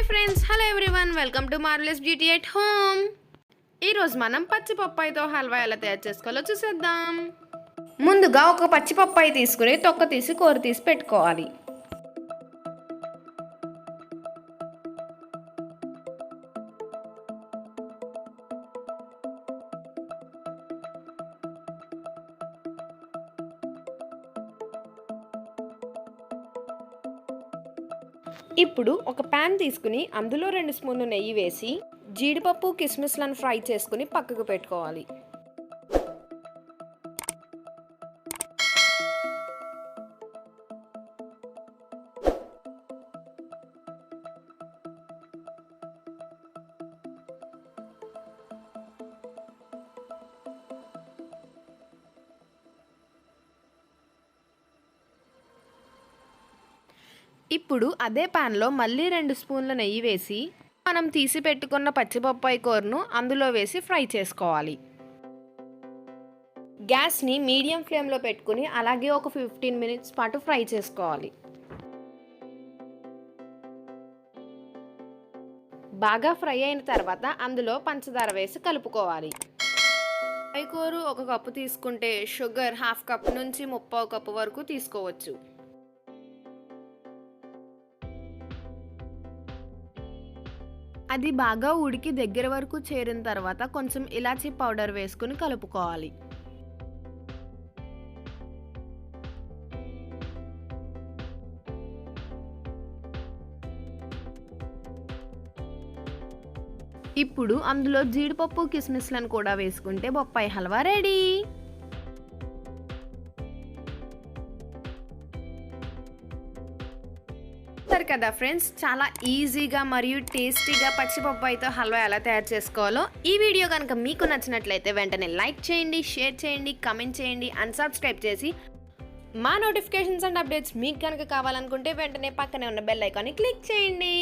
Friends, hello everyone, welcome to marvellous beauty at home. ఈరోజు మనం పచ్చి పప్పాయితో హల్వా ఎలా తయారు చేసుకోవాలో చూసేద్దాం. ముందుగా ఒక పచ్చి పప్పాయి తీసుకుని తొక్క తీసి కూర తీసి పెట్టుకోవాలి. ఇప్పుడు ఒక ప్యాన్ తీసుకుని అందులో 2 స్పూన్లు నెయ్యి వేసి జీడిపప్పు కిస్మిస్లను ఫ్రై చేసుకుని పక్కకు పెట్టుకోవాలి. ఇప్పుడు అదే ప్యాన్లో మళ్ళీ 2 స్పూన్ల నెయ్యి వేసి మనం తీసి పెట్టుకున్న పచ్చిపప్పాయి కూరను అందులో వేసి ఫ్రై చేసుకోవాలి. గ్యాస్ని మీడియం ఫ్లేమ్లో పెట్టుకుని అలాగే ఒక 15 మినిట్స్ పాటు ఫ్రై చేసుకోవాలి. బాగా ఫ్రై అయిన తర్వాత అందులో పంచదార వేసి కలుపుకోవాలి. పప్పాయి కూర 1 కప్పు తీసుకుంటే షుగర్ 1/2 కప్ నుంచి 3/4 కప్పు వరకు తీసుకోవచ్చు. అది బాగా ఉడికి దగ్గర వరకు చేరిన తర్వాత కొంచెం ఇలాచీ పౌడర్ వేసుకుని కలుపుకోవాలి. ఇప్పుడు అందులో జీడిపప్పు కిస్మిస్లను కూడా వేసుకుంటే బొప్పాయి హల్వా రెడీ. కదా ఫ్రెండ్స్, చాలా ఈజీగా మరియు టేస్టీగా పచ్చి పప్పాయితో హల్వా ఎలా తయారు చేసుకోవాలో. ఈ వీడియో కనుక మీకు నచ్చినట్లయితే వెంటనే లైక్ చేయండి, షేర్ చేయండి, కమెంట్ చేయండి అండ్ సబ్స్క్రైబ్ చేసి మా నోటిఫికేషన్స్ అండ్ అప్డేట్స్ మీకు కనుక కావాలనుకుంటే వెంటనే పక్కనే ఉన్న బెల్ ఐకాన్ని క్లిక్ చేయండి.